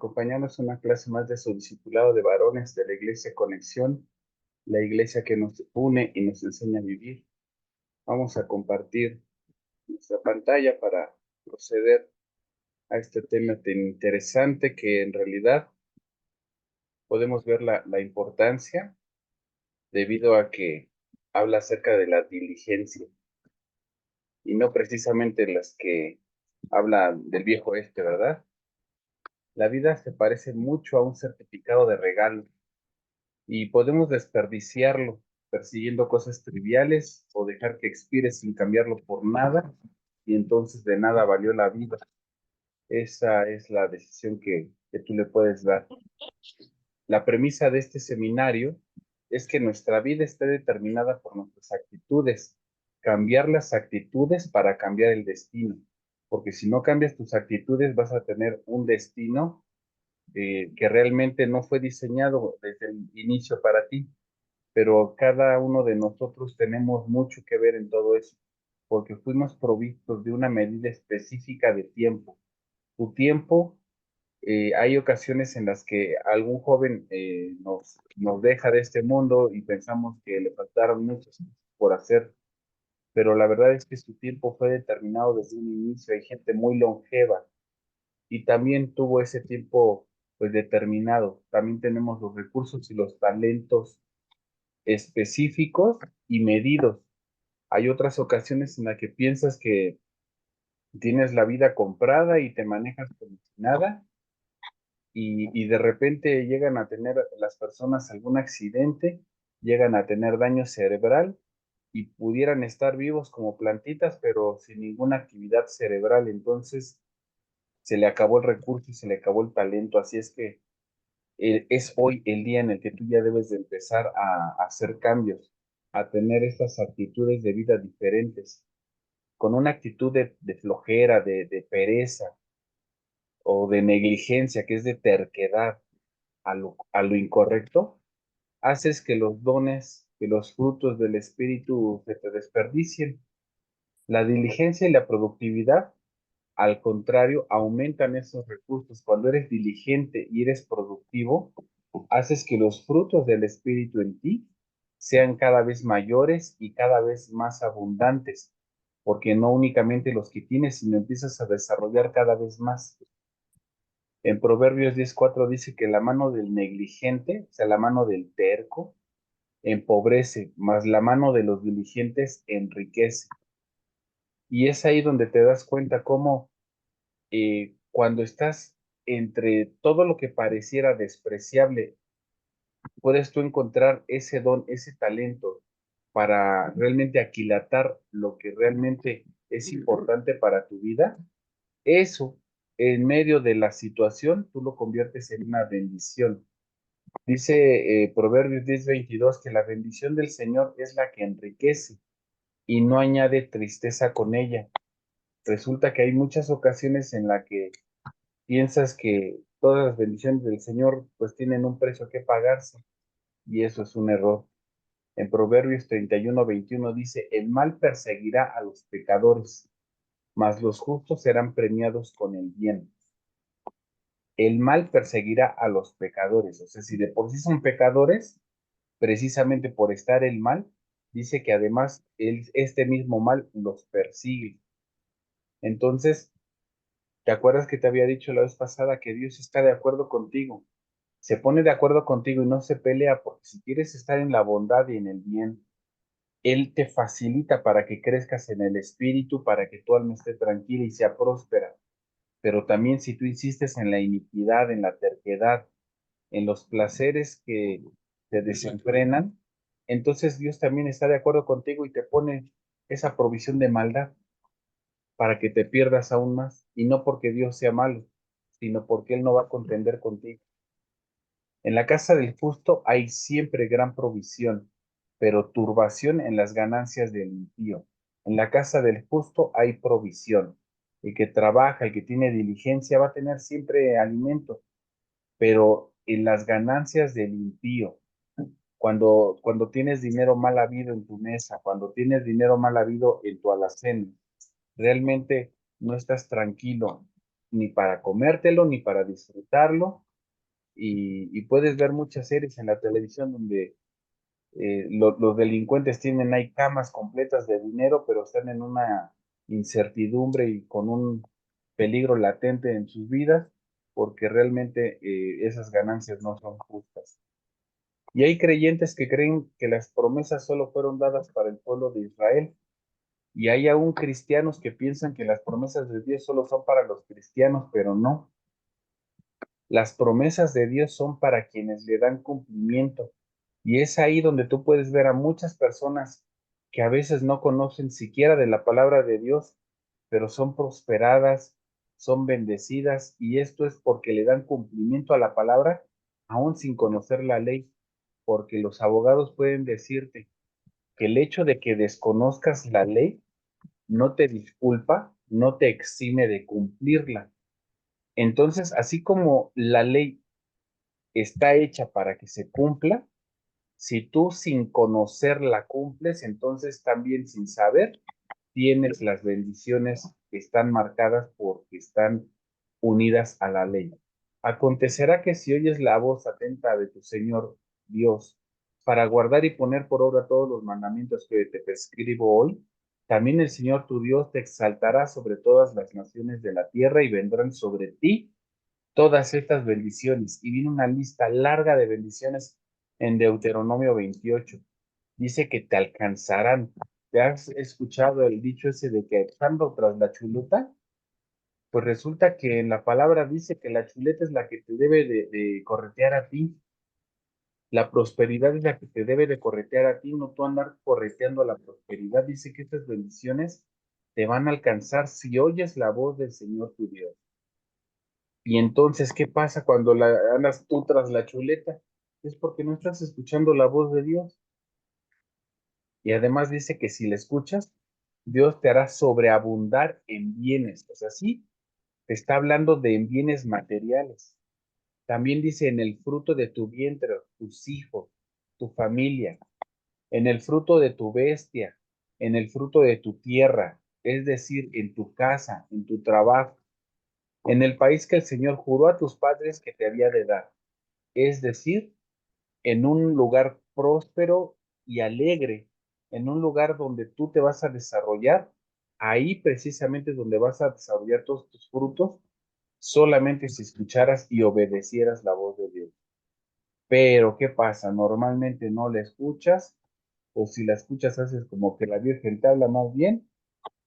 acompañarnos en una clase más de su discipulado de varones de la Iglesia Conexión, la iglesia que nos une y nos enseña a vivir. Vamos a compartir nuestra pantalla para proceder a este tema tan interesante que en realidad podemos ver la importancia debido a que habla acerca de la diligencia y no precisamente las que habla del viejo oeste, ¿verdad? La vida se parece mucho a un certificado de regalo y podemos desperdiciarlo persiguiendo cosas triviales o dejar que expire sin cambiarlo por nada y entonces de nada valió la vida. Esa es la decisión que tú le puedes dar. La premisa de este seminario es que nuestra vida está determinada por nuestras actitudes. Cambiar las actitudes para cambiar el destino, porque si no cambias tus actitudes vas a tener un destino que realmente no fue diseñado desde el inicio para ti, pero cada uno de nosotros tenemos mucho que ver en todo eso, porque fuimos provistos de una medida específica de tiempo. Tu tiempo, hay ocasiones en las que algún joven nos deja de este mundo y pensamos que le faltaron muchas cosas por hacer, pero la verdad es que su tiempo fue determinado desde un inicio. Hay gente muy longeva y también tuvo ese tiempo pues determinado. También tenemos los recursos y los talentos específicos y medidos. Hay otras ocasiones en las que piensas que tienes la vida comprada y te manejas como si nada y de repente llegan a tener las personas algún accidente, llegan a tener daño cerebral y pudieran estar vivos como plantitas, pero sin ninguna actividad cerebral. Entonces se le acabó el recurso y se le acabó el talento. Así es que es hoy el día en el que tú ya debes de empezar a hacer cambios, a tener estas actitudes de vida diferentes. Con una actitud de flojera, de pereza o de negligencia, que es de terquedad a lo incorrecto, haces que los dones, que los frutos del Espíritu se te desperdicien. La diligencia y la productividad, al contrario, aumentan esos recursos. Cuando eres diligente y eres productivo, haces que los frutos del Espíritu en ti sean cada vez mayores y cada vez más abundantes, porque no únicamente los que tienes, sino empiezas a desarrollar cada vez más. En Proverbios 10:4 dice que la mano del negligente, o sea, la mano del terco, empobrece, mas la mano de los diligentes enriquece. Y es ahí donde te das cuenta cómo cuando estás entre todo lo que pareciera despreciable, puedes tú encontrar ese don, ese talento para realmente aquilatar lo que realmente es importante para tu vida. Eso, en medio de la situación, tú lo conviertes en una bendición. Dice Proverbios 10:22 que la bendición del Señor es la que enriquece y no añade tristeza con ella. Resulta que hay muchas ocasiones en las que piensas que todas las bendiciones del Señor pues tienen un precio que pagarse y eso es un error. En Proverbios 31:21 dice, el mal perseguirá a los pecadores, mas los justos serán premiados con el bien. El mal perseguirá a los pecadores, o sea, si de por sí son pecadores, precisamente por estar el mal, dice que además este mismo mal los persigue. Entonces, ¿te acuerdas que te había dicho la vez pasada que Dios está de acuerdo contigo? Se pone de acuerdo contigo y no se pelea, porque si quieres estar en la bondad y en el bien, Él te facilita para que crezcas en el espíritu, para que tu alma esté tranquila y sea próspera. Pero también si tú insistes en la iniquidad, en la terquedad, en los placeres que te desenfrenan, entonces Dios también está de acuerdo contigo y te pone esa provisión de maldad para que te pierdas aún más. Y no porque Dios sea malo, sino porque Él no va a contender contigo. En la casa del justo hay siempre gran provisión, pero turbación en las ganancias del impío. En la casa del justo hay provisión. El que trabaja, el que tiene diligencia, va a tener siempre alimento, pero en las ganancias del impío, cuando tienes dinero mal habido en tu mesa, cuando tienes dinero mal habido en tu alacena, realmente no estás tranquilo, ni para comértelo, ni para disfrutarlo, y puedes ver muchas series en la televisión donde los delincuentes tienen ahí camas completas de dinero, pero están en una incertidumbre y con un peligro latente en sus vidas, porque realmente esas ganancias no son justas. Y hay creyentes que creen que las promesas solo fueron dadas para el pueblo de Israel, y hay aún cristianos que piensan que las promesas de Dios solo son para los cristianos, pero no. Las promesas de Dios son para quienes le dan cumplimiento. Y es ahí donde tú puedes ver a muchas personas que a veces no conocen siquiera de la palabra de Dios, pero son prosperadas, son bendecidas, y esto es porque le dan cumplimiento a la palabra, aún sin conocer la ley, porque los abogados pueden decirte que el hecho de que desconozcas la ley no te disculpa, no te exime de cumplirla. Entonces, así como la ley está hecha para que se cumpla, si tú sin conocerla cumples, entonces también sin saber tienes las bendiciones que están marcadas porque están unidas a la ley. Acontecerá que si oyes la voz atenta de tu Señor Dios para guardar y poner por obra todos los mandamientos que te prescribo hoy, también el Señor tu Dios te exaltará sobre todas las naciones de la tierra y vendrán sobre ti todas estas bendiciones. Y viene una lista larga de bendiciones en Deuteronomio 28. Dice que te alcanzarán. ¿Te has escuchado el dicho ese de que echando tras la chuleta? Pues resulta que en la palabra dice que la chuleta es la que te debe de corretear a ti. La prosperidad es la que te debe de corretear a ti, no tú andar correteando a la prosperidad. Dice que estas bendiciones te van a alcanzar si oyes la voz del Señor tu Dios. Y entonces, ¿qué pasa cuando andas tú tras la chuleta? Es porque no estás escuchando la voz de Dios. Y además dice que si la escuchas, Dios te hará sobreabundar en bienes. O sea, sí, te está hablando de en bienes materiales. También dice en el fruto de tu vientre, tus hijos, tu familia, en el fruto de tu bestia, en el fruto de tu tierra, es decir, en tu casa, en tu trabajo, en el país que el Señor juró a tus padres que te había de dar. Es decir, en un lugar próspero y alegre, en un lugar donde tú te vas a desarrollar, ahí precisamente es donde vas a desarrollar todos tus frutos, solamente si escucharas y obedecieras la voz de Dios. Pero, ¿qué pasa? Normalmente no la escuchas, o si la escuchas haces como que la Virgen te habla más bien,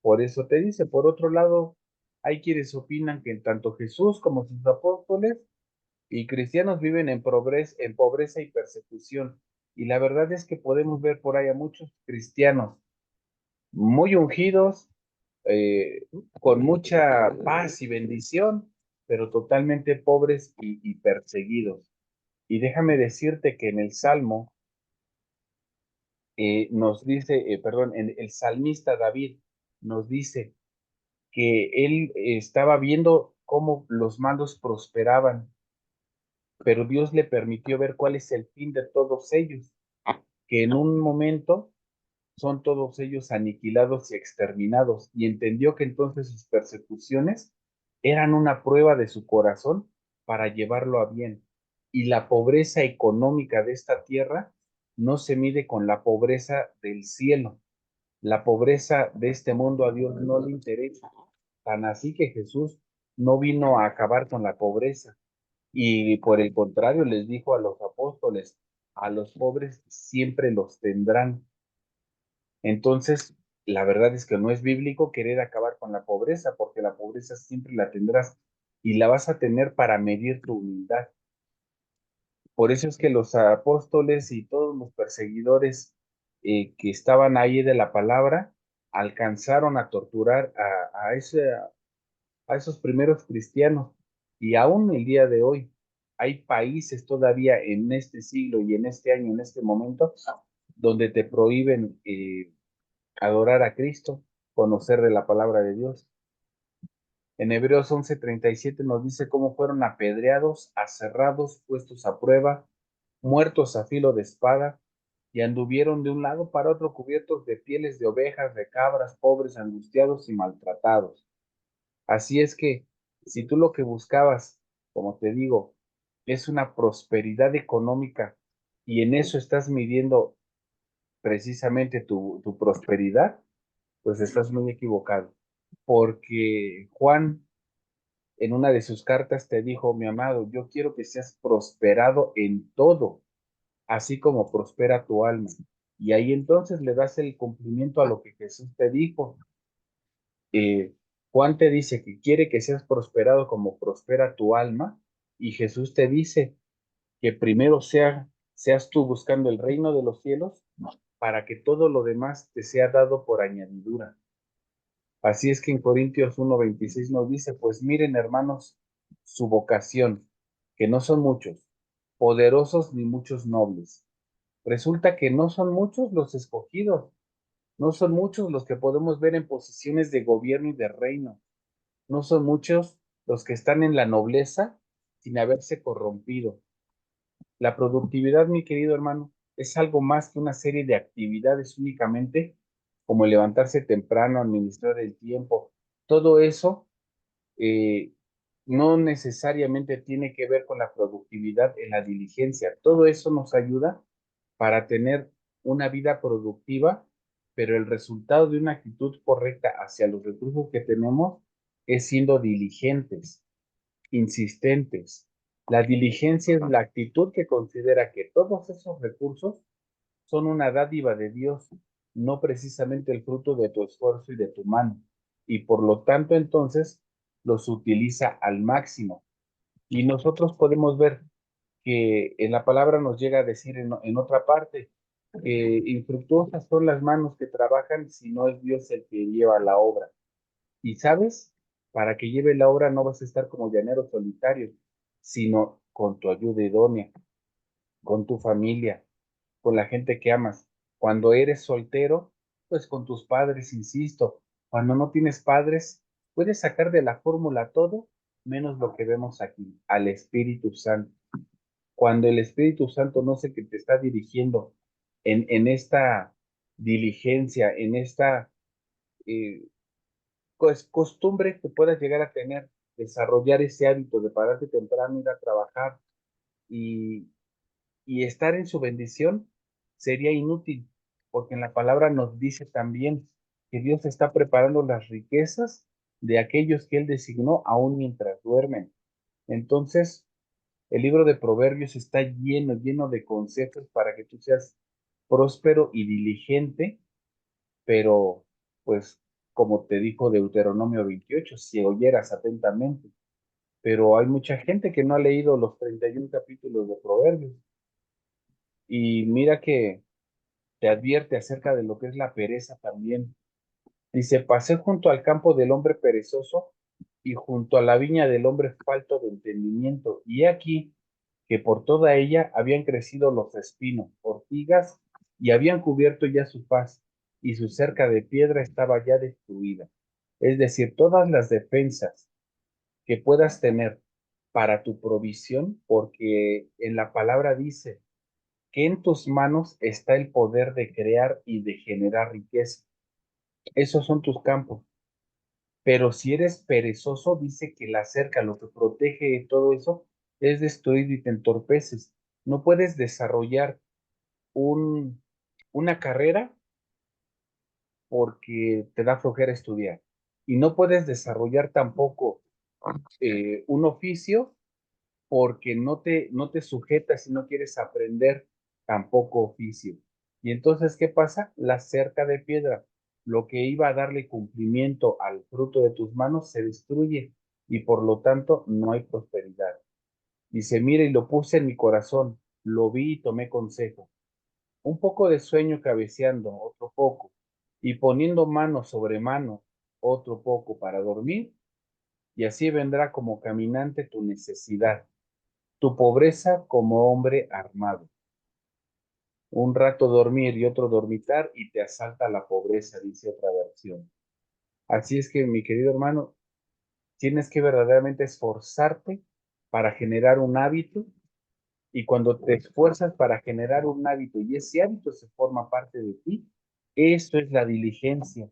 por eso te dice. Por otro lado, hay quienes opinan que tanto Jesús como sus apóstoles y cristianos viven en pobreza y persecución. Y la verdad es que podemos ver por ahí a muchos cristianos muy ungidos, eh, con mucha paz y bendición, pero totalmente pobres y perseguidos. Y déjame decirte que en el Salmo nos dice, perdón, en el salmista David nos dice que él estaba viendo cómo los malos prosperaban, pero Dios le permitió ver cuál es el fin de todos ellos, que en un momento son todos ellos aniquilados y exterminados, y entendió que entonces sus persecuciones eran una prueba de su corazón para llevarlo a bien. Y la pobreza económica de esta tierra no se mide con la pobreza del cielo. La pobreza de este mundo a Dios no le interesa. Tan así que Jesús no vino a acabar con la pobreza, y por el contrario les dijo a los apóstoles, a los pobres siempre los tendrán. Entonces, la verdad es que no es bíblico querer acabar con la pobreza, porque la pobreza siempre la tendrás y la vas a tener para medir tu humildad. Por eso es que los apóstoles y todos los perseguidores que estaban ahí de la palabra alcanzaron a torturar a esos primeros cristianos. Y aún el día de hoy hay países todavía en este siglo y en este año, en este momento, donde te prohíben adorar a Cristo, conocer de la palabra de Dios. En Hebreos 11:37 nos dice cómo fueron apedreados, aserrados, puestos a prueba, muertos a filo de espada, y anduvieron de un lado para otro cubiertos de pieles de ovejas, de cabras, pobres, angustiados y maltratados. Así es que Si tú lo que buscabas, como te digo, es una prosperidad económica y en eso estás midiendo precisamente tu prosperidad, pues estás muy equivocado. Porque Juan en una de sus cartas te dijo, mi amado, yo quiero que seas prosperado en todo, así como prospera tu alma. Y ahí entonces le das el cumplimiento a lo que Jesús te dijo. Eh, Juan te dice que quiere que seas prosperado como prospera tu alma, y Jesús te dice que primero seas tú buscando el reino de los cielos para que todo lo demás te sea dado por añadidura. Así es que en Corintios 1:26 nos dice, pues miren hermanos, su vocación, que no son muchos, poderosos ni muchos nobles. Resulta que no son muchos los escogidos, no son muchos los que podemos ver en posiciones de gobierno y de reino, no son muchos los que están en la nobleza sin haberse corrompido. La productividad, mi querido hermano, es algo más que una serie de actividades únicamente, como levantarse temprano, administrar el tiempo. Todo eso eh, no necesariamente tiene que ver con la productividad en la diligencia. Todo eso nos ayuda para tener una vida productiva, pero el resultado de una actitud correcta hacia los recursos que tenemos es siendo diligentes, insistentes. La diligencia es la actitud que considera que todos esos recursos son una dádiva de Dios, no precisamente el fruto de tu esfuerzo y de tu mano. Y por lo tanto, entonces, los utiliza al máximo. Y nosotros podemos ver que en la palabra nos llega a decir en otra parte, que infructuosas son las manos que trabajan si no es Dios el que lleva la obra. Y sabes, para que lleve la obra no vas a estar como llanero solitario, sino con tu ayuda idónea, con tu familia, con la gente que amas. Cuando eres soltero, pues con tus padres, insisto. Cuando no tienes padres, puedes sacar de la fórmula todo, menos lo que vemos aquí, al Espíritu Santo. Cuando el Espíritu Santo no sé que te está dirigiendo en esta diligencia, en esta eh, costumbre que puedas llegar a tener, desarrollar ese hábito de pararte temprano, ir a trabajar y, y estar en su bendición, sería inútil, porque en la palabra nos dice también que Dios está preparando las riquezas de aquellos que Él designó aún mientras duermen. Entonces, el libro de Proverbios está lleno, lleno de consejos para que tú seas próspero y diligente, pero pues como te dijo Deuteronomio 28, si oyeras atentamente, pero hay mucha gente que no ha leído los 31 capítulos de Proverbios y mira que te advierte acerca de lo que es la pereza también. Dice, pasé junto al campo del hombre perezoso y junto a la viña del hombre falto de entendimiento, y he aquí que por toda ella habían crecido los espinos, ortigas, y habían cubierto ya su faz, y su cerca de piedra estaba ya destruida. Es decir, todas las defensas que puedas tener para tu provisión, porque en la palabra dice que en tus manos está el poder de crear y de generar riqueza. Esos son tus campos. Pero si eres perezoso, dice que la cerca, lo que protege de todo eso, es destruido y te entorpeces. No puedes desarrollar un, una carrera porque te da flojera estudiar. Y no puedes desarrollar tampoco un oficio porque no te sujetas y no quieres aprender tampoco oficio. Y entonces, ¿qué pasa? La cerca de piedra, lo que iba a darle cumplimiento al fruto de tus manos, se destruye y por lo tanto no hay prosperidad. Dice, mire, y lo puse en mi corazón, lo vi y tomé consejo. Un poco de sueño cabeceando, otro poco, y poniendo mano sobre mano, otro poco para dormir, y así vendrá como caminante tu necesidad, tu pobreza como hombre armado. Un rato dormir y otro dormitar y te asalta la pobreza, dice otra versión. Así es que, mi querido hermano, tienes que verdaderamente esforzarte para generar un hábito y cuando te esfuerzas para generar un hábito y ese hábito se forma parte de ti, eso es la diligencia.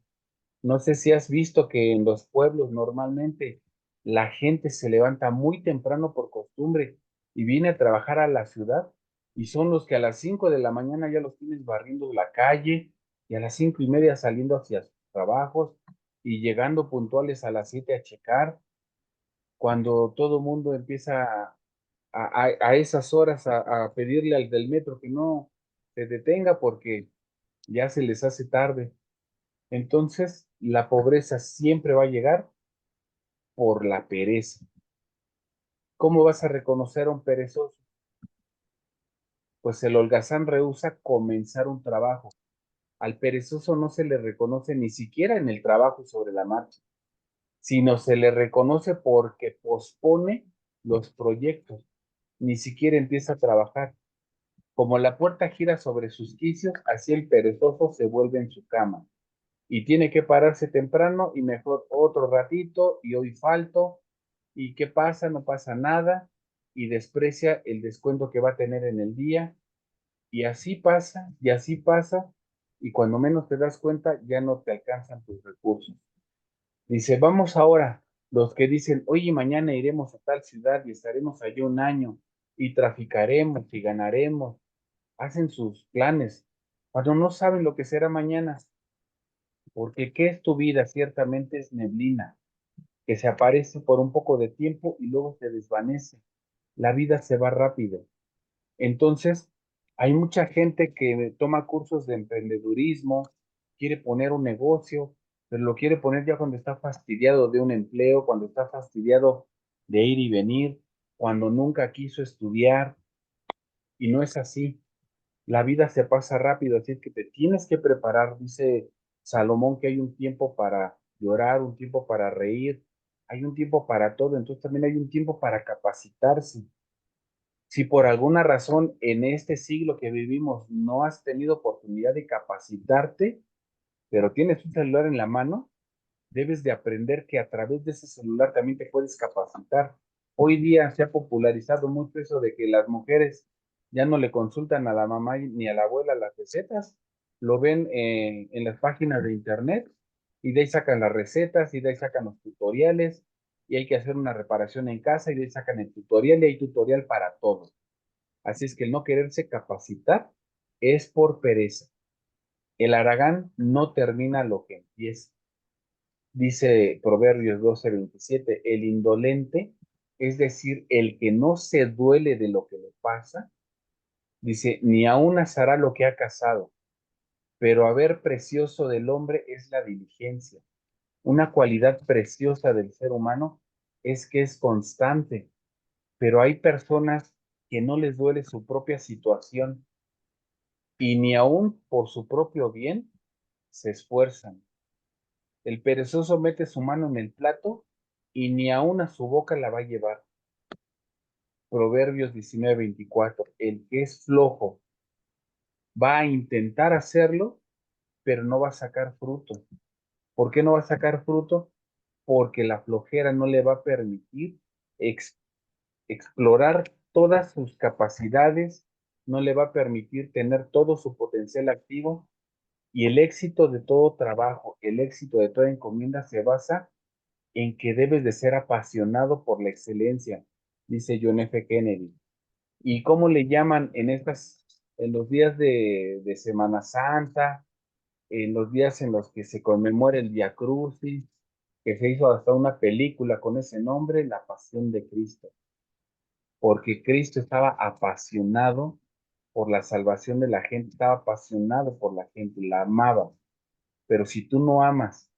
No sé si has visto que en los pueblos normalmente La gente se levanta muy temprano por costumbre y viene a trabajar a la ciudad y son los que a las 5 de la mañana ya los tienes barriendo la calle y a las 5:30 saliendo hacia sus trabajos y llegando puntuales a las 7 a checar, cuando todo el mundo empieza a esas horas a pedirle al del metro que no se detenga porque ya se les hace tarde. Entonces, la pobreza siempre va a llegar por la pereza. ¿Cómo vas a reconocer a un perezoso? Pues el holgazán rehúsa comenzar un trabajo. Al perezoso no se le reconoce ni siquiera en el trabajo sobre la marcha, sino se le reconoce porque pospone los proyectos, ni siquiera empieza a trabajar. Como la puerta gira sobre sus quicios, así el perezoso se vuelve en su cama y tiene que pararse temprano y mejor otro ratito y hoy falto y qué pasa, no pasa nada y desprecia el descuento que va a tener en el día y así pasa y cuando menos te das cuenta ya no te alcanzan tus recursos. Dice, vamos ahora, los que dicen, oye, mañana iremos a tal ciudad y estaremos allí un año y traficaremos y ganaremos, hacen sus planes, cuando no saben lo que será mañana, porque ¿qué es tu vida? Ciertamente es neblina, que se aparece por un poco de tiempo y luego se desvanece. La vida se va rápido. Entonces, hay mucha gente que toma cursos de emprendedurismo, quiere poner un negocio, pero lo quiere poner ya cuando está fastidiado de un empleo, cuando está fastidiado de ir y venir, cuando nunca quiso estudiar, y no es así. La vida se pasa rápido, así que te tienes que preparar. Dice Salomón que hay un tiempo para llorar, un tiempo para reír, hay un tiempo para todo, entonces también hay un tiempo para capacitarse. Si por alguna razón en este siglo que vivimos no has tenido oportunidad de capacitarte, pero tienes un celular en la mano, debes de aprender que a través de ese celular también te puedes capacitar. Hoy día se ha popularizado mucho eso de que las mujeres ya no le consultan a la mamá ni a la abuela las recetas, lo ven en las páginas de internet y de ahí sacan las recetas y de ahí sacan los tutoriales y hay que hacer una reparación en casa y de ahí sacan el tutorial y hay tutorial para todo. Así es que el no quererse capacitar es por pereza. El haragán no termina lo que empieza. Dice Proverbios 12:27, el indolente, es decir, el que no se duele de lo que le pasa, dice, ni aún hará lo que ha cazado, pero haber precioso del hombre es la diligencia. Una cualidad preciosa del ser humano es que es constante, pero hay personas que no les duele su propia situación y ni aún por su propio bien se esfuerzan. El perezoso mete su mano en el plato y ni aún a su boca la va a llevar. Proverbios 19:24. El que es flojo va a intentar hacerlo, pero no va a sacar fruto. ¿Por qué no va a sacar fruto? Porque la flojera no le va a permitir ex explorar todas sus capacidades, no le va a permitir tener todo su potencial activo y el éxito de todo trabajo, el éxito de toda encomienda se basa en que debes de ser apasionado por la excelencia, dice John F. Kennedy. ¿Y cómo le llaman en los días de Semana Santa, en los días en los que se conmemora el Vía Crucis, que se hizo hasta una película con ese nombre, La Pasión de Cristo? Porque Cristo estaba apasionado por la salvación de la gente, estaba apasionado por la gente, la amaba. Pero si tú no amas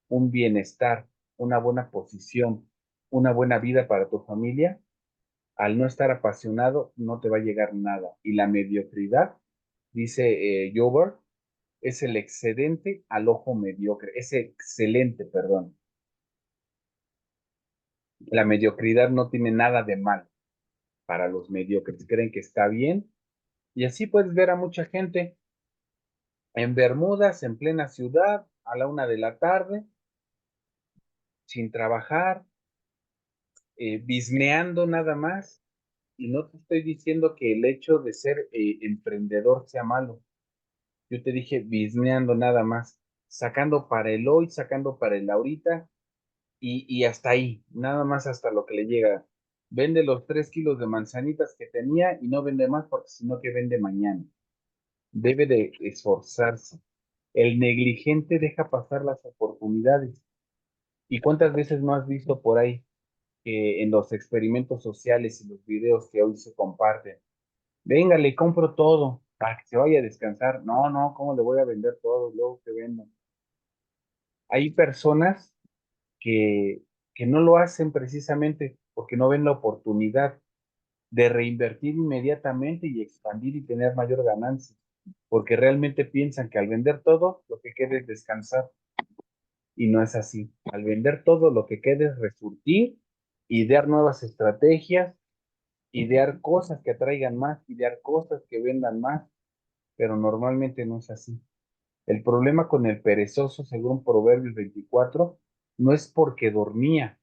un bienestar, una buena posición, una buena vida para tu familia, al no estar apasionado no te va a llegar nada. Y la mediocridad, dice Jover, es el excedente al ojo mediocre, es excelente, perdón. La mediocridad no tiene nada de mal para los mediocres, creen que está bien. Y así puedes ver a mucha gente en Bermudas, en plena ciudad, a la 1 de la tarde, sin trabajar, bisneando nada más. Y no te estoy diciendo que el hecho de ser emprendedor sea malo. Yo te dije bisneando nada más, sacando para el hoy, sacando para el ahorita, y hasta ahí, nada más hasta lo que le llega. Vende los 3 kilos de manzanitas que tenía y no vende más porque si no, que vende mañana. Debe de esforzarse. El negligente deja pasar las oportunidades. ¿Y cuántas veces no has visto por ahí que en los experimentos sociales y los videos que hoy se comparten? Venga, le compro todo para que se vaya a descansar. No, no, ¿cómo le voy a vender todo? Luego que vendo. Hay personas que, que no lo hacen precisamente porque no ven la oportunidad de reinvertir inmediatamente y expandir y tener mayor ganancia, porque realmente piensan que al vender todo, lo que queda es descansar, y no es así. Al vender todo, lo que queda es resurgir, idear nuevas estrategias, idear cosas que atraigan más, idear cosas que vendan más, pero normalmente no es así. El problema con el perezoso, según Proverbios 24, no es porque dormía,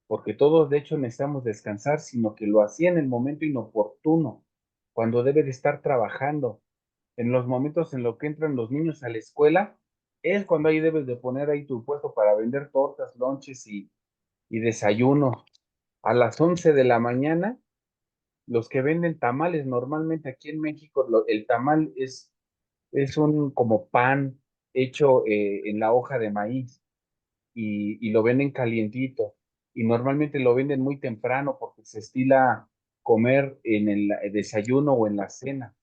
porque todos de hecho necesitamos descansar, sino que lo hacía en el momento inoportuno, cuando debe de estar trabajando. En los momentos en los que entran los niños a la escuela, es cuando ahí debes de poner ahí tu puesto para vender tortas, lonches y desayuno. A las 11 de la mañana, los que venden tamales, normalmente aquí en México, el tamal es un como pan hecho en la hoja de maíz y lo venden calientito. Y normalmente lo venden muy temprano porque se estila comer en el desayuno o en la cena.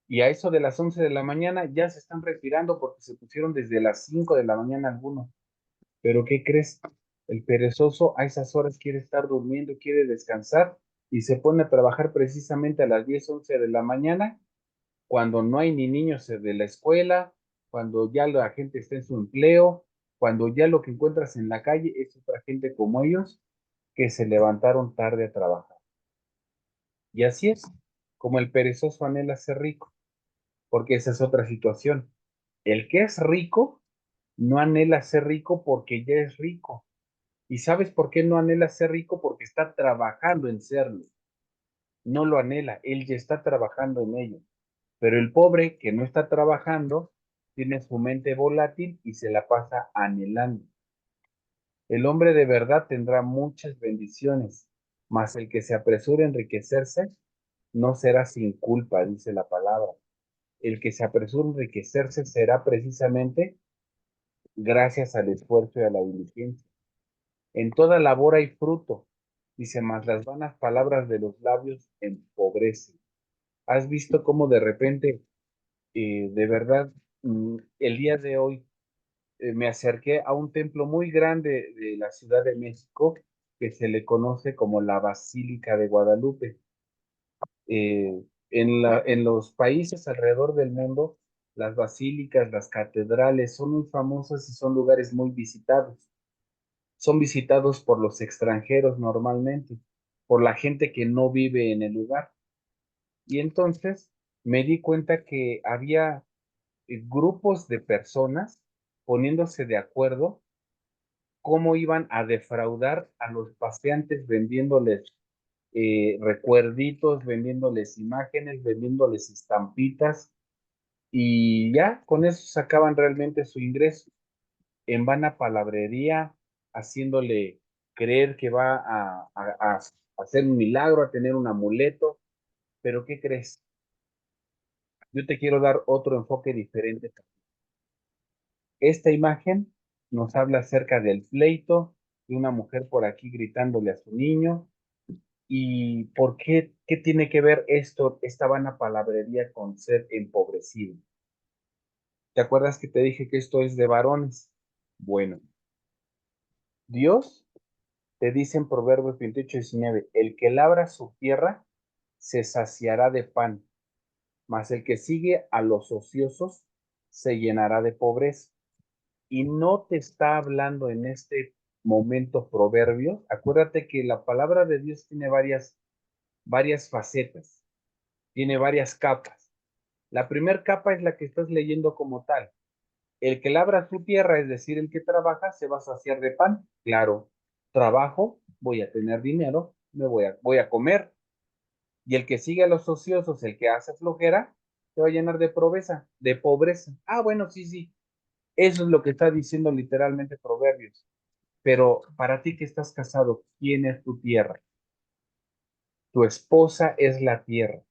Y a eso de las 11 de la mañana ya se están retirando porque se pusieron desde las 5 de la mañana algunos. Pero ¿qué crees? El perezoso a esas horas quiere estar durmiendo, quiere descansar y se pone a trabajar precisamente a las 10 11 de la mañana, cuando no hay ni niños de la escuela, cuando ya la gente está en su empleo, cuando ya lo que encuentras en la calle es otra gente como ellos que se levantaron tarde a trabajar. Y así es, como el perezoso anhela ser rico, porque esa es otra situación. El que es rico no anhela ser rico porque ya es rico. ¿Y sabes por qué no anhela ser rico? Porque está trabajando en serlo. No lo anhela, él ya está trabajando en ello. Pero el pobre que no está trabajando tiene su mente volátil y se la pasa anhelando. El hombre de verdad tendrá muchas bendiciones, mas el que se apresura a enriquecerse no será sin culpa, dice la palabra. El que se apresura a enriquecerse será precisamente gracias al esfuerzo y a la diligencia. En toda labor hay fruto, dice, mas las vanas palabras de los labios empobrecen. ¿Has visto cómo de repente, de verdad, el día de hoy me acerqué a un templo muy grande de la Ciudad de México que se le conoce como la Basílica de Guadalupe? En los países alrededor del mundo, las basílicas, las catedrales son muy famosas y son lugares muy visitados. Son visitados por los extranjeros normalmente, por la gente que no vive en el lugar. Y entonces me di cuenta que había grupos de personas poniéndose de acuerdo cómo iban a defraudar a los paseantes vendiéndoles recuerditos, vendiéndoles imágenes, vendiéndoles estampitas y ya con eso sacaban realmente su ingreso en vana palabrería, haciéndole creer que va a hacer un milagro, a tener un amuleto. Pero ¿qué crees? Yo te quiero dar otro enfoque diferente. Esta imagen nos habla acerca del pleito de una mujer por aquí gritándole a su niño. ¿Y por qué, qué tiene que ver esto, esta vana palabrería con ser empobrecido? ¿Te acuerdas que te dije que esto es de varones? Bueno, Dios te dice en Proverbios 28:19, el que labra su tierra se saciará de pan, mas el que sigue a los ociosos se llenará de pobreza. Y no te está hablando en este momento Proverbios. Acuérdate que la palabra de Dios tiene varias facetas, tiene varias capas. La primera capa es la que estás leyendo como tal. El que labra su tierra, es decir, el que trabaja, se va a saciar de pan. Claro, trabajo, voy a tener dinero, voy a comer. Y el que sigue a los ociosos, el que hace flojera, se va a llenar de pobreza, de pobreza. Ah, bueno, sí, sí. Eso es lo que está diciendo literalmente Proverbios. Pero para ti que estás casado, ¿quién es tu tierra? Tu esposa es la tierra.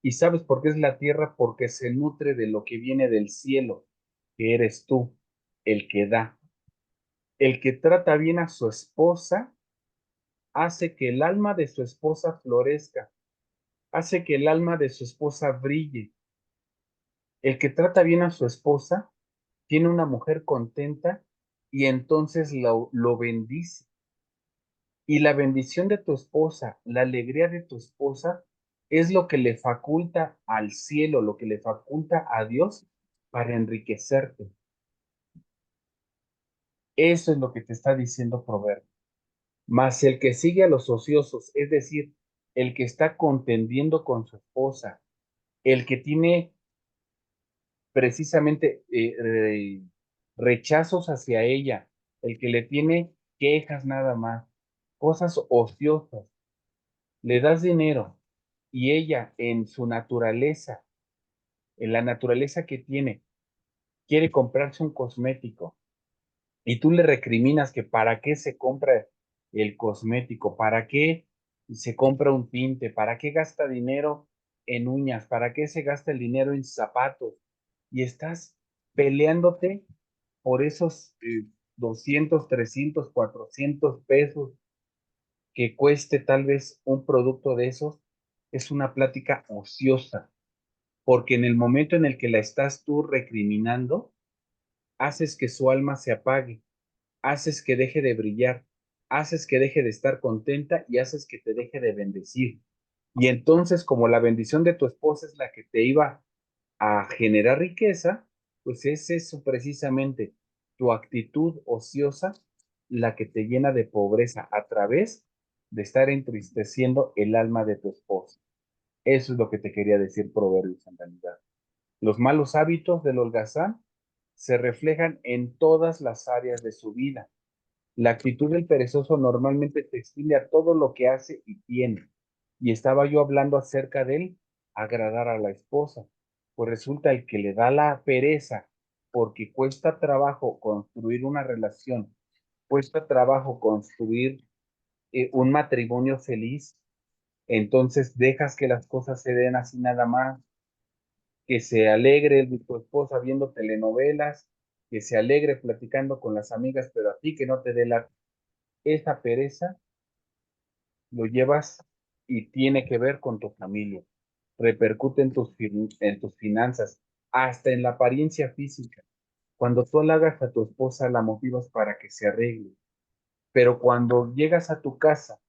¿Y sabes por qué es la tierra? Porque se nutre de lo que viene del cielo, que eres tú, el que da. El que trata bien a su esposa hace que el alma de su esposa florezca, hace que el alma de su esposa brille. El que trata bien a su esposa tiene una mujer contenta y entonces lo bendice. Y la bendición de tu esposa, la alegría de tu esposa, es lo que le faculta al cielo, lo que le faculta a Dios para enriquecerte. Eso es lo que te está diciendo Proverbio. Mas el que sigue a los ociosos, es decir, el que está contendiendo con su esposa, el que tiene precisamente rechazos hacia ella, el que le tiene quejas nada más, cosas ociosas, le das dinero y ella en su naturaleza, en la naturaleza que tiene, quiere comprarse un cosmético y tú le recriminas que para qué se compra el cosmético, para qué se compra un tinte, para qué gasta dinero en uñas, para qué se gasta el dinero en zapatos y estás peleándote por esos 200, 300, 400 pesos que cueste tal vez un producto de esos, es una plática ociosa, porque en el momento en el que la estás tú recriminando, haces que su alma se apague, haces que deje de brillar, haces que deje de estar contenta y haces que te deje de bendecir. Y entonces, como la bendición de tu esposa es la que te iba a generar riqueza, pues es eso precisamente, tu actitud ociosa, la que te llena de pobreza a través de estar entristeciendo el alma de tu esposa. Eso es lo que te quería decir Proverbios en realidad. Los malos hábitos del holgazán se reflejan en todas las áreas de su vida. La actitud del perezoso normalmente se extiende a todo lo que hace y tiene. Y estaba yo hablando acerca del agradar a la esposa. Pues resulta el que le da la pereza porque cuesta trabajo construir una relación, cuesta trabajo construir un matrimonio feliz, entonces dejas que las cosas se den así nada más, que se alegre tu esposa viendo telenovelas, que se alegre platicando con las amigas, pero a ti que no te dé esa pereza lo llevas y tiene que ver con tu familia, repercute en tus finanzas, hasta en la apariencia física. Cuando tú halagas a tu esposa, la motivas para que se arregle, pero cuando llegas a tu casa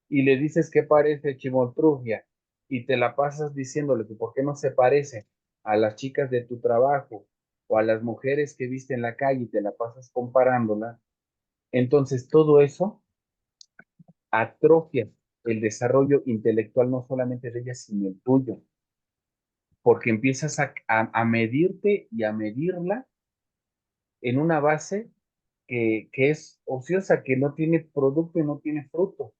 y le dices que parece chimoltrufia y te la pasas diciéndole que por qué no se parece a las chicas de tu trabajo o a las mujeres que viste en la calle y te la pasas comparándola, entonces todo eso atrofia el desarrollo intelectual no solamente de ella, sino el tuyo, porque empiezas a medirte y a medirla en una base que es ociosa, que no tiene producto y no tiene fruto,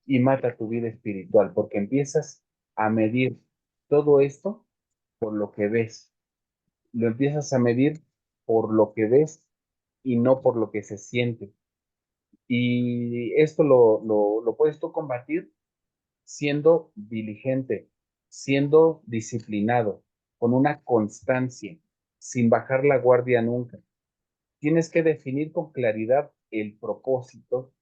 y mata tu vida espiritual, porque empiezas a medir todo esto por lo que ves, lo empiezas a medir por lo que ves y no por lo que se siente. Y esto lo puedes tú combatir siendo diligente, siendo disciplinado, con una constancia, sin bajar la guardia nunca. Tienes que definir con claridad el propósito,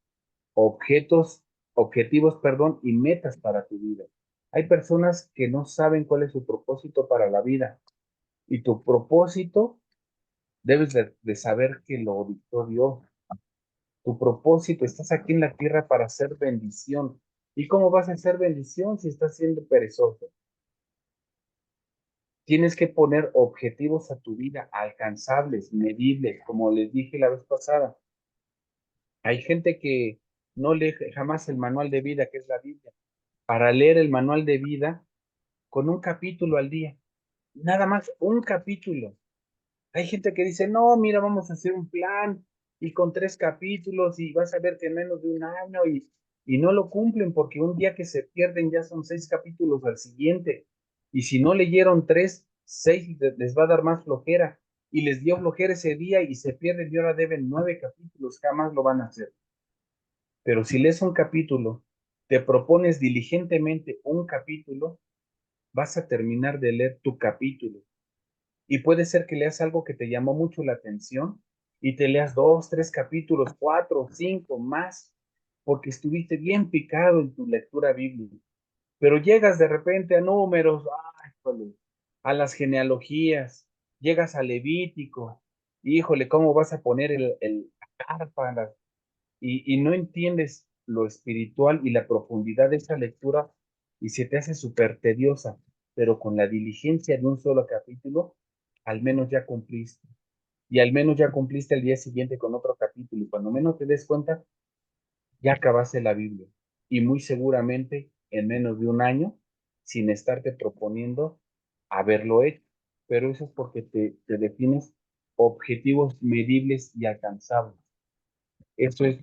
objetos, objetivos, perdón, y metas para tu vida. Hay personas que no saben cuál es su propósito para la vida y tu propósito debes de saber que lo dictó Dios. Tu propósito, estás aquí en la tierra para hacer bendición. ¿Y cómo vas a hacer bendición si estás siendo perezoso? Tienes que poner objetivos a tu vida, alcanzables, medibles, como les dije la vez pasada. Hay gente que no lee jamás el manual de vida, que es la Biblia, para leer el manual de vida con un capítulo al día. Nada más un capítulo. Hay gente que dice, no, mira, vamos a hacer un plan y con 3 capítulos y vas a ver que en menos de un año y no lo cumplen porque un día que se pierden ya son 6 capítulos al siguiente. Y si no leyeron 3, 6 les va a dar más flojera. y les dio flojera ese día y se pierden y ahora deben 9 capítulos, jamás lo van a hacer. Pero si lees un capítulo, te propones diligentemente un capítulo, vas a terminar de leer tu capítulo. Y puede ser que leas algo que te llamó mucho la atención y te leas 2, 3 capítulos, 4, 5 más, porque estuviste bien picado en tu lectura bíblica. Pero llegas de repente a números, ay, híjole, a las genealogías, llegas a Levítico, híjole, ¿cómo vas a poner la carpa? Y no entiendes lo espiritual y la profundidad de esa lectura y se te hace súper tediosa, pero con la diligencia de un solo capítulo, al menos ya cumpliste. Y al menos ya cumpliste el día siguiente con otro capítulo. Y cuando menos te des cuenta, ya acabaste la Biblia. Y muy seguramente en menos de un año, sin estarte proponiendo haberlo hecho. Pero eso es porque te defines objetivos medibles y alcanzables. Eso es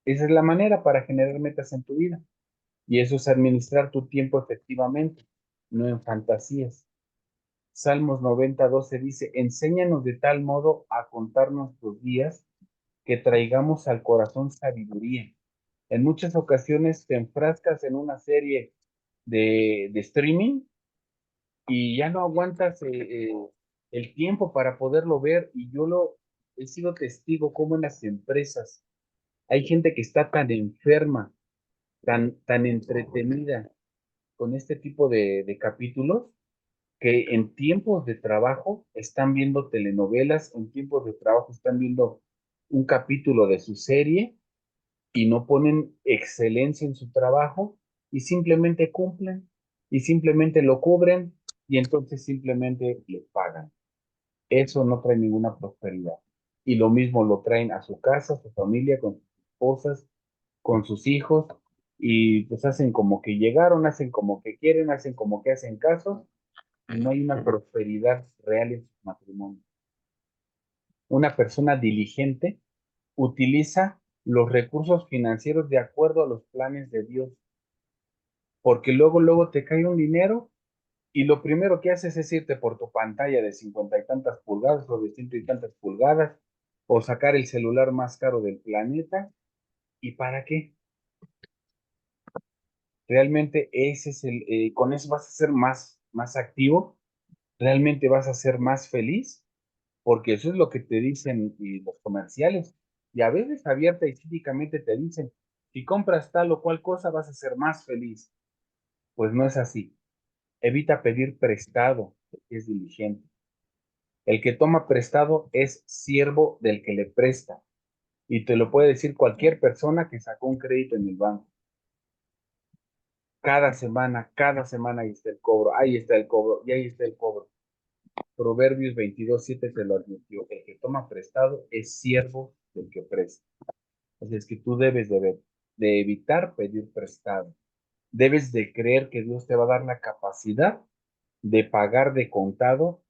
Esa es la manera para generar metas en tu vida. Y eso es administrar tu tiempo efectivamente, no en fantasías. Salmos 90:12 dice, enséñanos de tal modo a contar nuestros días que traigamos al corazón sabiduría. En muchas ocasiones te enfrascas en una serie de streaming y ya no aguantas el tiempo para poderlo ver. Y he sido testigo como en las empresas hay gente que está tan enferma, tan entretenida con este tipo de capítulos que en tiempos de trabajo están viendo telenovelas, en tiempos de trabajo están viendo un capítulo de su serie y no ponen excelencia en su trabajo y simplemente cumplen y simplemente lo cubren y entonces simplemente les pagan. Eso no trae ninguna prosperidad. Y lo mismo lo traen a su casa, a su familia, con sus esposas, con sus hijos, y pues hacen como que llegaron, hacen como que quieren, hacen como que hacen caso, y no hay una prosperidad real en su matrimonio. Una persona diligente utiliza los recursos financieros de acuerdo a los planes de Dios, porque luego te cae un dinero y lo primero que haces es irte por tu pantalla de 50 y tantas pulgadas o de ciento y tantas pulgadas o sacar el celular más caro del planeta. ¿Y para qué? Realmente con eso vas a ser más activo, realmente vas a ser más feliz, porque eso es lo que te dicen y los comerciales. Y a veces abierta y cínicamente te dicen, si compras tal o cual cosa vas a ser más feliz. Pues no es así. Evita pedir prestado, porque es diligente. El que toma prestado es siervo del que le presta. Y te lo puede decir cualquier persona que sacó un crédito en el banco. Cada semana ahí está el cobro, ahí está el cobro y ahí está el cobro. Proverbios 22:7 te lo admitió. El que toma prestado es siervo del que presta. Así es que tú debes de evitar pedir prestado. Debes de creer que Dios te va a dar la capacidad de pagar de contado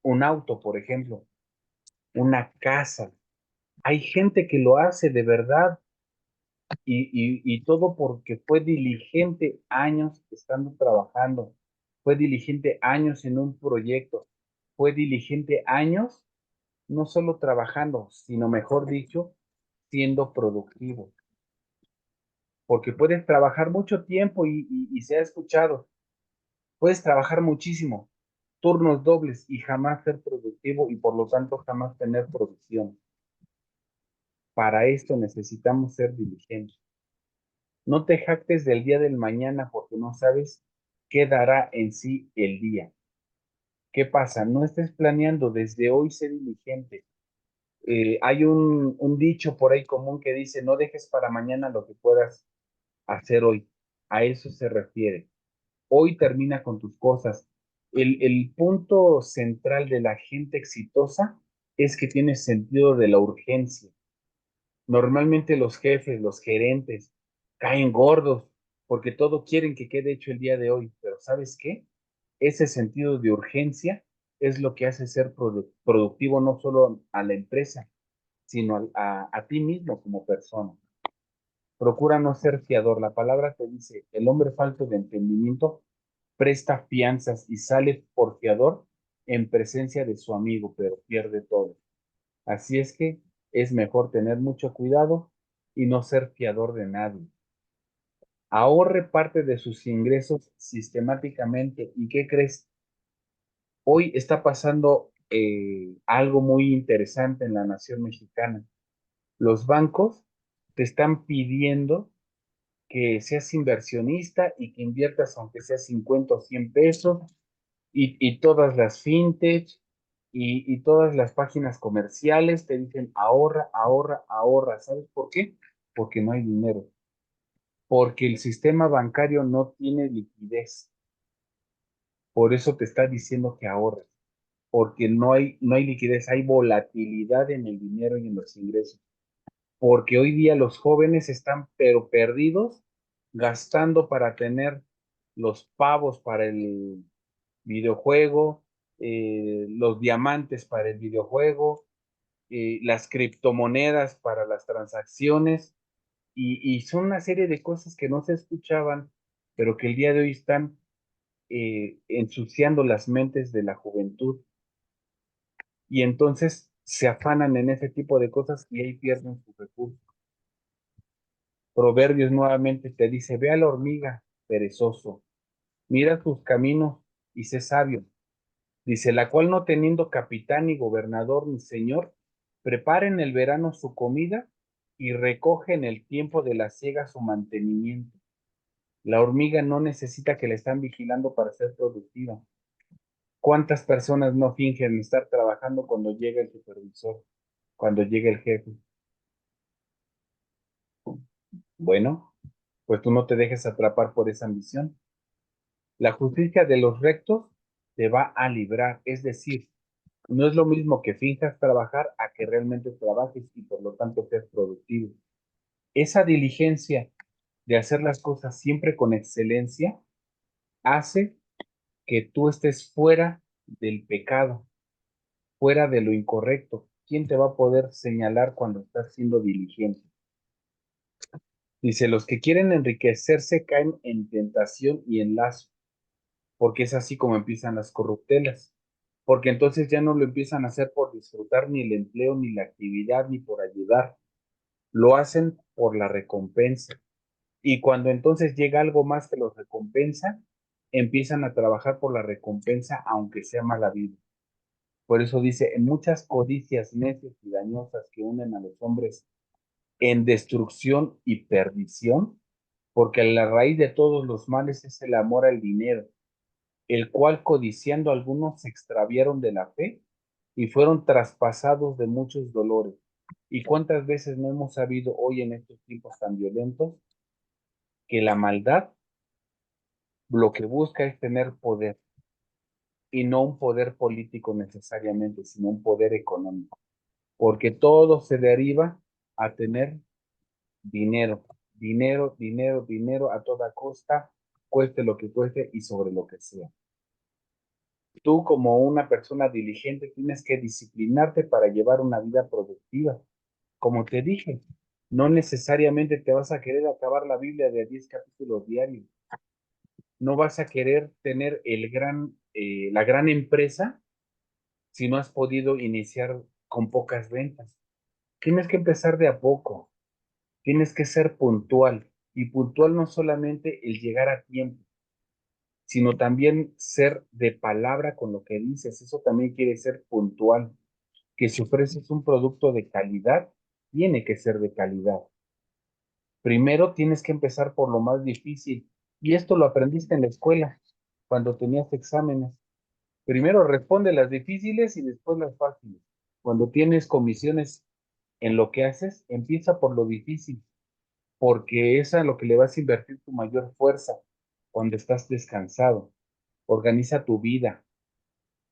un auto, por ejemplo, una casa. Hay gente que lo hace de verdad y todo porque fue diligente años estando trabajando, fue diligente años en un proyecto, fue diligente años no solo trabajando, sino mejor dicho, siendo productivo. Porque puedes trabajar mucho tiempo y se ha escuchado, puedes trabajar muchísimo, turnos dobles y jamás ser productivo y por lo tanto jamás tener producción. Para esto necesitamos ser diligentes. No te jactes del día del mañana porque no sabes qué dará en sí el día. ¿Qué pasa? No estés planeando desde hoy ser diligente. Hay un dicho por ahí común que dice, no dejes para mañana lo que puedas hacer hoy. A eso se refiere. Hoy termina con tus cosas. El punto central de la gente exitosa es que tiene sentido de la urgencia. Normalmente los jefes, los gerentes, caen gordos porque todo quieren que quede hecho el día de hoy. Pero ¿sabes qué? Ese sentido de urgencia es lo que hace ser productivo no solo a la empresa, sino a ti mismo como persona. Procura no ser fiador. La palabra te dice, el hombre falto de entendimiento presta fianzas y sale por fiador en presencia de su amigo, pero pierde todo. Así es que es mejor tener mucho cuidado y no ser fiador de nadie. Ahorre parte de sus ingresos sistemáticamente. ¿Y qué crees? Hoy está pasando algo muy interesante en la nación mexicana. Los bancos te están pidiendo que seas inversionista y que inviertas aunque sea 50 o 100 pesos y todas las fintech y todas las páginas comerciales te dicen ahorra, ahorra, ahorra. ¿Sabes por qué? Porque no hay dinero. Porque el sistema bancario no tiene liquidez. Por eso te está diciendo que ahorres. Porque no hay liquidez, hay volatilidad en el dinero y en los ingresos. Porque hoy día los jóvenes están pero perdidos gastando para tener los pavos para el videojuego, los diamantes para el videojuego, las criptomonedas para las transacciones, y son una serie de cosas que no se escuchaban, pero que el día de hoy están ensuciando las mentes de la juventud, y entonces se afanan en ese tipo de cosas y ahí pierden sus recursos. Proverbios nuevamente te dice, ve a la hormiga, perezoso, mira tus caminos y sé sabio. Dice, la cual no teniendo capitán ni gobernador ni señor, prepara en el verano su comida y recoge en el tiempo de la siega su mantenimiento. La hormiga no necesita que la están vigilando para ser productiva. ¿Cuántas personas no fingen estar trabajando cuando llega el supervisor, cuando llega el jefe? Bueno, pues tú no te dejes atrapar por esa ambición. La justicia de los rectos te va a librar, es decir, no es lo mismo que finjas trabajar a que realmente trabajes y por lo tanto seas productivo. Esa diligencia de hacer las cosas siempre con excelencia hace que tú estés fuera del pecado, fuera de lo incorrecto. ¿Quién te va a poder señalar cuando estás siendo diligente? Dice, los que quieren enriquecerse caen en tentación y en lazo, porque es así como empiezan las corruptelas, porque entonces ya no lo empiezan a hacer por disfrutar ni el empleo, ni la actividad, ni por ayudar, lo hacen por la recompensa. Y cuando entonces llega algo más que los recompensa, empiezan a trabajar por la recompensa, aunque sea mala vida. Por eso dice, en muchas codicias necias y dañosas que unen a los hombres en destrucción y perdición, porque la raíz de todos los males es el amor al dinero, el cual codiciando algunos se extraviaron de la fe y fueron traspasados de muchos dolores. ¿Y cuántas veces no hemos sabido hoy en estos tiempos tan violentos que la maldad lo que busca es tener poder y no un poder político necesariamente, sino un poder económico? Porque todo se deriva a tener dinero, dinero, dinero, dinero a toda costa, cueste lo que cueste y sobre lo que sea. Tú como una persona diligente tienes que disciplinarte para llevar una vida productiva. Como te dije, no necesariamente te vas a querer acabar la Biblia de 10 capítulos diarios. No vas a querer tener la gran empresa si no has podido iniciar con pocas ventas. Tienes que empezar de a poco. Tienes que ser puntual. Y puntual no solamente el llegar a tiempo, sino también ser de palabra con lo que dices. Eso también quiere ser puntual. Que si ofreces un producto de calidad, tiene que ser de calidad. Primero tienes que empezar por lo más difícil. Y esto lo aprendiste en la escuela, cuando tenías exámenes. Primero responde las difíciles y después las fáciles. Cuando tienes comisiones en lo que haces, empieza por lo difícil, porque es a lo que le vas a invertir tu mayor fuerza cuando estás descansado. Organiza tu vida,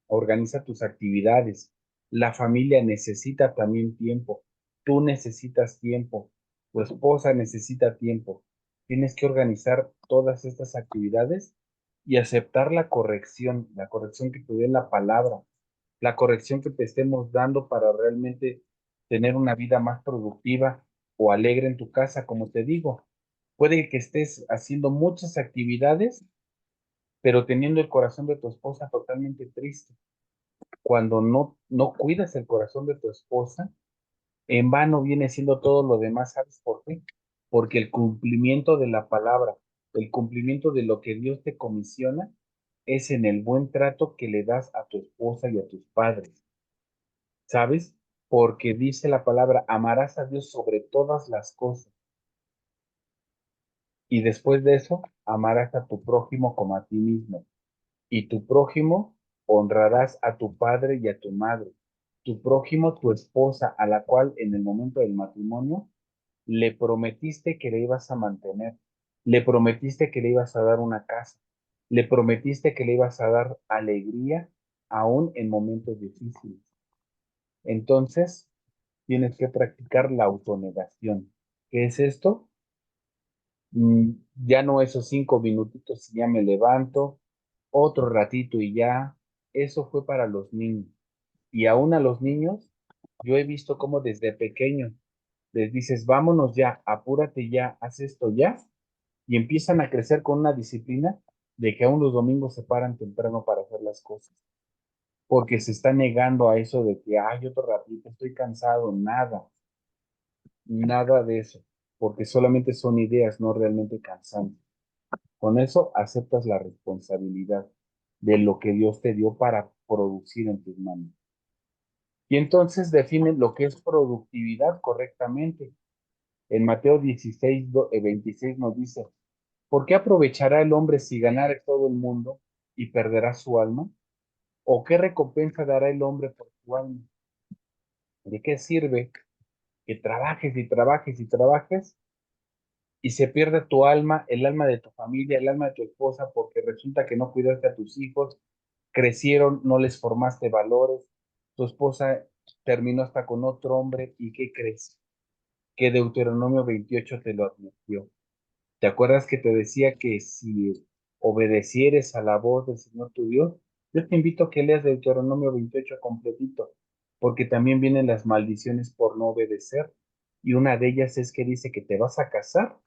organiza tus actividades. La familia necesita también tiempo. Tú necesitas tiempo. Tu esposa necesita tiempo. Tienes que organizar todas estas actividades y aceptar la corrección que te dé la palabra, la corrección que te estemos dando para realmente tener una vida más productiva o alegre en tu casa, como te digo. Puede que estés haciendo muchas actividades, pero teniendo el corazón de tu esposa totalmente triste. cuando no cuidas el corazón de tu esposa, en vano viene siendo todo lo demás. ¿Sabes por qué? Porque el cumplimiento de la palabra, el cumplimiento de lo que Dios te comisiona, es en el buen trato que le das a tu esposa y a tus padres. ¿Sabes? Porque dice la palabra, amarás a Dios sobre todas las cosas. Y después de eso, amarás a tu prójimo como a ti mismo. Y tu prójimo honrarás a tu padre y a tu madre. Tu prójimo, tu esposa, a la cual en el momento del matrimonio le prometiste que le ibas a mantener, le prometiste que le ibas a dar una casa, le prometiste que le ibas a dar alegría aún en momentos difíciles. Entonces, tienes que practicar la autonegación. ¿Qué es esto? Ya no esos 5 minutitos y ya me levanto, otro ratito y ya. Eso fue para los niños. Y aún a los niños, yo he visto cómo desde pequeños les dices, vámonos ya, apúrate ya, haz esto ya, y empiezan a crecer con una disciplina de que aún los domingos se paran temprano para hacer las cosas, porque se está negando a eso de que, ay, otro ratito, estoy cansado, nada, nada de eso, porque solamente son ideas, no realmente cansantes. Con eso aceptas la responsabilidad de lo que Dios te dio para producir en tus manos. Y entonces define lo que es productividad correctamente. En Mateo 16, 26 nos dice, ¿por qué aprovechará el hombre si ganare todo el mundo y perderá su alma? ¿O qué recompensa dará el hombre por su alma? ¿De qué sirve que trabajes y trabajes y trabajes y se pierde tu alma, el alma de tu familia, el alma de tu esposa, porque resulta que no cuidaste a tus hijos, crecieron, no les formaste valores, tu esposa terminó hasta con otro hombre y ¿qué crees? Que Deuteronomio 28 te lo advirtió. ¿Te acuerdas que te decía que si obedecieres a la voz del Señor tu Dios? Yo te invito a que leas Deuteronomio 28 completito, porque también vienen las maldiciones por no obedecer. Y una de ellas es que dice que te vas a casar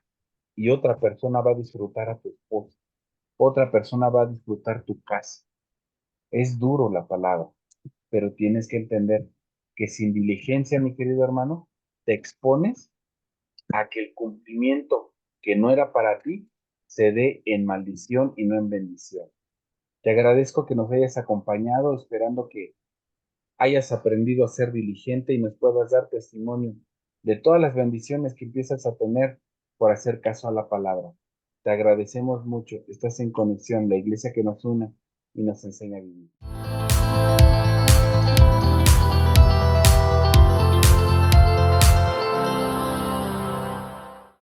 y otra persona va a disfrutar a tu esposa, otra persona va a disfrutar tu casa. Es duro la palabra, pero tienes que entender que sin diligencia, mi querido hermano, te expones a que el cumplimiento que no era para ti se dé en maldición y no en bendición. Te agradezco que nos hayas acompañado, esperando que hayas aprendido a ser diligente y nos puedas dar testimonio de todas las bendiciones que empiezas a tener por hacer caso a la palabra. Te agradecemos mucho. Estás en conexión, la iglesia que nos une y nos enseña a vivir.